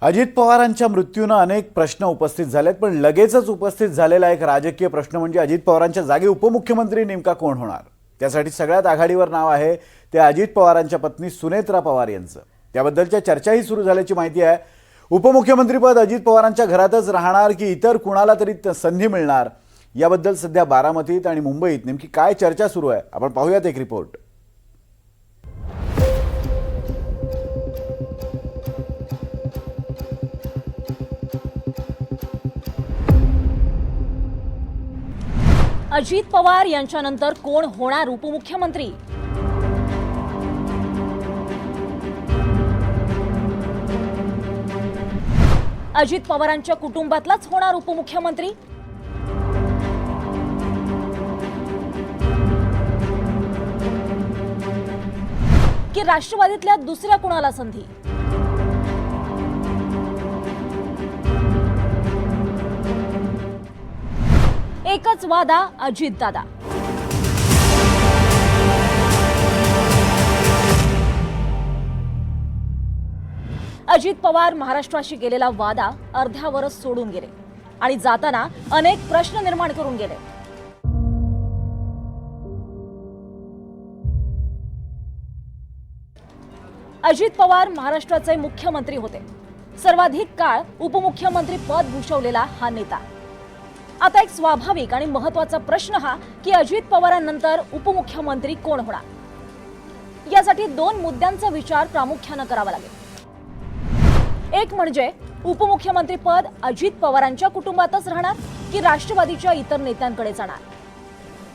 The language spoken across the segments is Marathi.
अजित पवारांच्या मृत्यूने अनेक प्रश्न उपस्थित झालेत, पण लगेचच उपस्थित झालेला एक राजकीय प्रश्न म्हणजे अजित पवारांच्या जागी उपमुख्यमंत्री नेमका कोण होणार। त्यासाठी सगळ्यात आघाडीवर नाव आहे ते अजित पवारांच्या पत्नी सुनेत्रा पवार यांचं। त्याबद्दलच्या चर्चाही सुरू झाल्याची माहिती आहे। उपमुख्यमंत्रीपद अजित पवारांच्या घरातच राहणार की इतर कुणाला तरी संधी मिळणार, याबद्दल सध्या बारामतीत आणि मुंबईत नेमकी काय चर्चा सुरू आहे आपण पाहूयात एक रिपोर्ट। अजित पवार यांच्यानंतर कोण होणार उपमुख्यमंत्री? अजित पवारांच्या कुटुंबातलाच होणार उपमुख्यमंत्री? की राष्ट्रवादीतल्या दुसऱ्या कुणाला संधी? एकच वादा अजित दादा। अजित पवार महाराष्ट्राशी गेलेला वादा अर्ध्यावरच सोडून गेले आणि जाताना अनेक प्रश्न निर्माण करून गेले। अजित पवार महाराष्ट्राचे मुख्यमंत्री होते। सर्वाधिक काळ उपमुख्यमंत्री पद भूषवलेला हा नेता। आता एक स्वाभाविक आणि महत्त्वाचा प्रश्न हा की अजित पवारांनंतर उपमुख्यमंत्री कोण होणार। यासाठी दोन मुद्द्यांचा विचार प्रामुख्याने करावा लागेल। एक म्हणजे उपमुख्यमंत्री पद अजित पवारांच्या कुटुंबातच राहणार की राष्ट्रवादीच्या इतर नेत्यांकडे जाणार।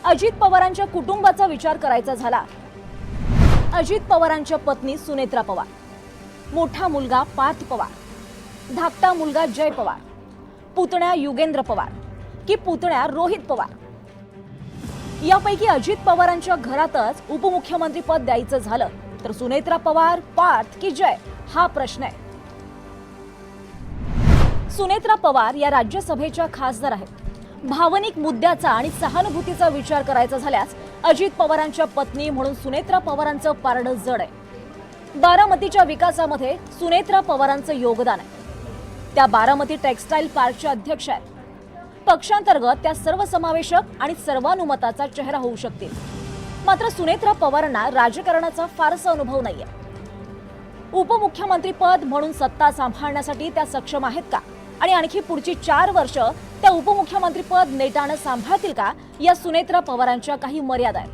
अजित पवारांच्या कुटुंबाचा विचार करायचा झाला, अजित पवारांच्या पत्नी सुनेत्रा पवार, मोठा मुलगा पार्थ पवार, धाकटा मुलगा जय पवार, पुतण्या युगेंद्र पवार की पुतण्या रोहित पवार, यापैकी अजित पवारांच्या घरातच उपमुख्यमंत्री पद द्यायचं झालं तर सुनेत्रा पवार, पार्थ की जय हा प्रश्न आहे। सुनेत्रा पवार या राज्यसभेच्या खासदार आहेत। भावनिक मुद्द्याचा आणि सहानुभूतीचा विचार करायचा झाल्यास अजित पवारांच्या पत्नी म्हणून सुनेत्रा पवारांचं पारडं जड आहे। बारामतीच्या विकासामध्ये सुनेत्रा पवारांचं योगदान आहे। त्या बारामती टेक्सटाईल पार्कच्या अध्यक्ष आहेत। पक्षांतर्गत त्या सर्वसमावेशक आणि सर्वानुमताचा चेहरा होऊ शकतील। मात्र सुनेत्रा पवारांना राजकारणाचा फारसा अनुभव नाहीये। उपमुख्यमंत्री पद म्हणून सत्ता सांभाळण्यासाठी त्या सक्षम आहेत का आणि आणखी पुढची 4 वर्ष त्या उपमुख्यमंत्री पद नेटाने सांभाळतील का, या सुनेत्रा पवारांच्या काही मर्यादा आहेत।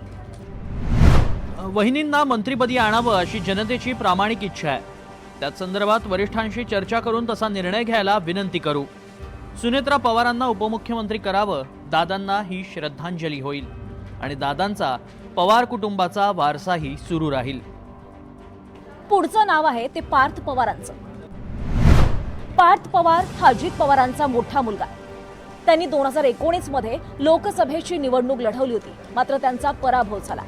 वहिनींना मंत्रिपदी आणावं अशी जनतेची प्रामाणिक इच्छा आहे। त्याच संदर्भात वरिष्ठांशी चर्चा करून तसा निर्णय घ्यायला विनंती करू। सुनेत्रा पवारांना उपमुख्यमंत्री करावं, दादांना ही श्रद्धांजली होईल आणि दादांचा पवार कुटुंबाचा वारसाही सुरू राहील। पुढचं नाव आहे ते पार्थ पवारांचं। पार्थ पवार हा अजित पवारांचा मोठा मुलगा। त्यांनी 2019 मध्ये लोकसभेची निवडणूक लढवली होती, मात्र त्यांचा पराभव झाला।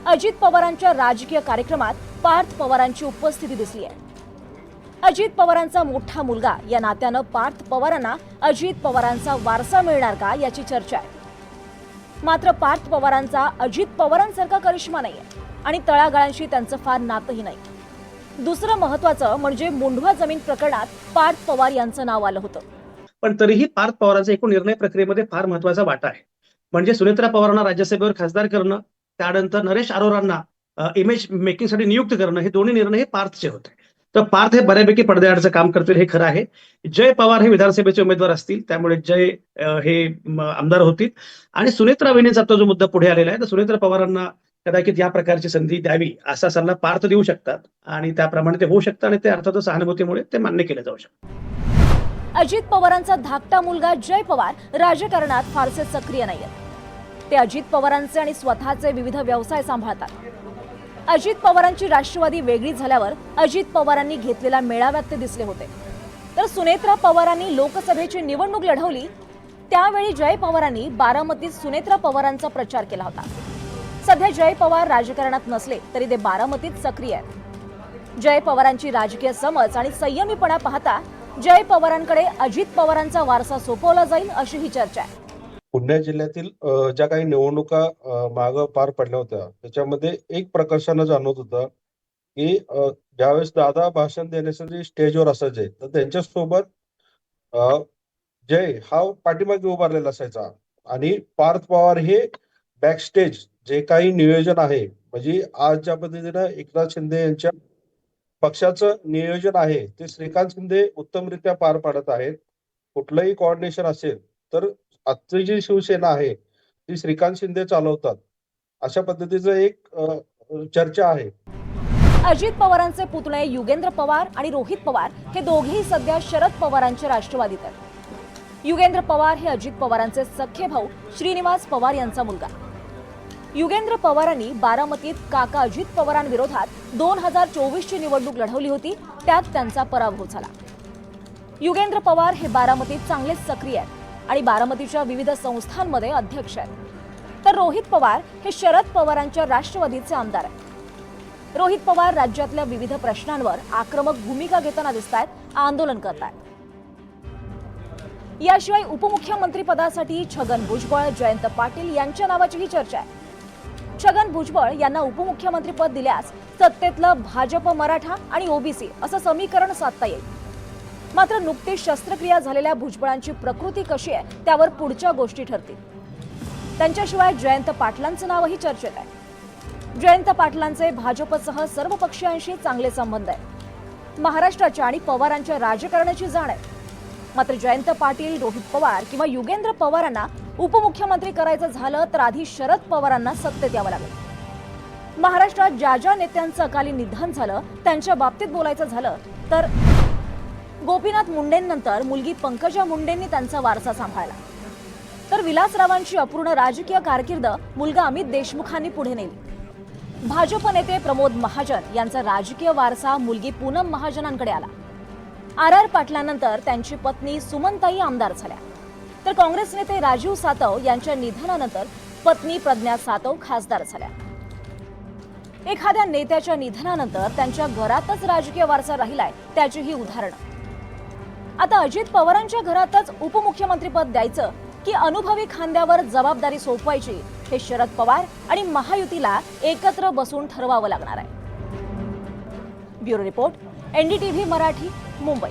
अजित पवारांच्या राजकीय कार्यक्रमात पार्थ पवारांची उपस्थिती दिसली आहे। अजित पवारांचा मोठा मुलगा या नात्यानं पार्थ पवारांना अजित पवारांचा वारसा मिळणार का याची चर्चा आहे। मात्र पार्थ पवारांचा अजित पवारांसारखा करिश्मा नाहीये आणि तळागाळांशी त्यांचं फार नातंही नाही। दुसरं महत्त्वाचं म्हणजे मुंढवा जमीन प्रकरणात पार्थ पवार यांचं नाव आलं होतं। पण तरीही पार्थ पवारांचा एकूण निर्णय प्रक्रियेमध्ये फार महत्त्वाचा वाटा आहे। म्हणजे सुनेत्रा पवारांना राज्यसभेवर खासदार करणं, त्यानंतर नरेश अरोरांना इमेज मेकिंगसाठी नियुक्त करणं, हे दोन्ही निर्णय हे पार्थचे होते। तर पार्थ हे बऱ्यापैकी पडद्याआडचं काम करतील हे खरं आहे। जय पवार हे विधानसभेचे उमेदवार असतील, त्यामुळे जय हे आमदार होतील आणि सुनेत्रा वहिनींचा जो मुद्दा पुढे आलेला आहे, तर सुनेत्रा पवारांना कदाचित या प्रकारची संधी द्यावी असा सल्ला पार्थ देऊ शकतात आणि त्याप्रमाणे ते होऊ शकतं आणि ते अर्थातच सहानुभूतीमुळे ते मान्य केलं जाऊ शकतं। अजित पवारांचा धाकटा मुलगा जय पवार राजकारणात फारसे सक्रिय नाहीयेत। ते अजित पवारांचे आणि स्वतःचे विविध व्यवसाय सांभाळतात। अजित पवारांची राष्ट्रवादी वेगळी झाल्यावर अजित पवारांनी घेतलेल्या मेळाव्यात ते दिसले होते। तर सुनेत्रा पवारांनी लोकसभेची निवडणूक लढवली, त्यावेळी जय पवारांनी बारामतीत सुनेत्रा पवारांचा प्रचार केला होता। सध्या जय पवार राजकारणात नसले तरी ते बारामतीत सक्रिय आहेत। जय पवारांची राजकीय समज आणि संयमीपणा पाहता जय पवारांकडे अजित पवारांचा वारसा सोपवला जाईल अशी ही चर्चा आहे। पुणे जिल्ह्यातील ज्या काही निवडणुका मागे पार पडल्या होत्या त्याच्यामध्ये एक प्रकर्षानं जाणवत होतं की ज्यावेळेस दादा भाषण देण्यासाठी स्टेजवर असायचे तर त्यांच्यासोबत जय हा पाठीमागे उभारलेला असायचा आणि पार्थ पवार हे बॅकस्टेज जे काही नियोजन आहे, म्हणजे आज ज्या पद्धतीनं एकनाथ शिंदे यांच्या पक्षाचं नियोजन आहे ते श्रीकांत शिंदे उत्तमरित्या पार पाडत आहेत. कुठलंही कोऑर्डिनेशन असेल तर आजची जी शिवसेना आहे ती श्रीकांत शिंदे चालवतात, अशा पद्धतीचं एक चर्चा आहे. अजित पवारांचे पुतणे युगेंद्र पवार आणि रोहित पवार हे दोघेही सध्या शरद पवारांचे राष्ट्रवादीत आहेत. युगेंद्र पवार हे अजित पवारांचे सख्खे भाऊ श्रीनिवास पवार यांचा मुलगा. युगेंद्र पवारांनी बारामतीत काका अजित पवारांविरोधात 2024ची निवडणूक लढवली होती, त्यात त्यांचा पराभव झाला. युगेंद्र पवार हे बारामतीत चांगलेच सक्रिय आहेत आणि बारामतीच्या विविध संस्थांमध्ये अध्यक्ष आहेत. तर रोहित पवार हे शरद पवारांच्या राष्ट्रवादीचे आमदार आहेत. रोहित पवार राज्यातल्या विविध प्रश्नांवर आक्रमक भूमिका घेताना दिसतायत, आंदोलन करतायत. याशिवाय उपमुख्यमंत्री पदासाठी छगन भुजबळ, जयंत पाटील यांच्या नावाचीही चर्चा आहे. छगन भुजबळ यांना उपमुख्यमंत्रीपद दिल्यास सत्तेतलं भाजप, मराठा आणि ओबीसी असं समीकरण साधता येईल. मात्र नुकतीच शस्त्रक्रिया झालेल्या भुजबळांची प्रकृती कशी आहे त्यावर पुढच्या गोष्टी ठरतील. त्यांच्याशिवाय जयंत पाटलांचं नावही चर्चेत आहे. जयंत पाटलांचे भाजपसह सर्व पक्षीयांशी चांगले संबंध आहेत. महाराष्ट्राच्या आणि पवारांच्या राजकारणाची जाण आहे. मात्र जयंत पाटील, रोहित पवार किंवा युगेंद्र पवारांना उपमुख्यमंत्री करायचं झालं तर आधी शरद पवारांना सत्तेत यावं लागेल. महाराष्ट्रात ज्या ज्या नेत्यांचं अकाली निधन झालं त्यांच्या बाबतीत बोलायचं झालं तर गोपीनाथ मुंडेंनंतर मुलगी पंकजा मुंडेंनी त्यांचा वारसा सांभाळला. तर विलासरावांची अपूर्ण राजकीय कारकीर्द मुलगा अमित देशमुखांनी पुढे नेली. भाजप नेते प्रमोद महाजन यांचा राजकीय वारसा मुलगी पूनम महाजनांकडे आला. आर पाटलांनंतर त्यांची पत्नी सुमनताई आमदार झाल्या. तर काँग्रेस नेते राजीव सातव यांच्या निधनानंतर पत्नी प्रज्ञा सातव खासदार झाल्या. एखाद्या नेत्याच्या निधनानंतर त्यांच्या घरातच राजकीय वारसा राहिलाय त्याची ही उदाहरणं. आता अजित पवारांच्या घरातच उपमुख्यमंत्रीपद द्यायचं की अनुभवी खांद्यावर जबाबदारी सोपवायची हे शरद पवार आणि महायुतीला एकत्र बसून ठरवावं लागणार आहे. Bureau report, NDTV Marathi, Mumbai.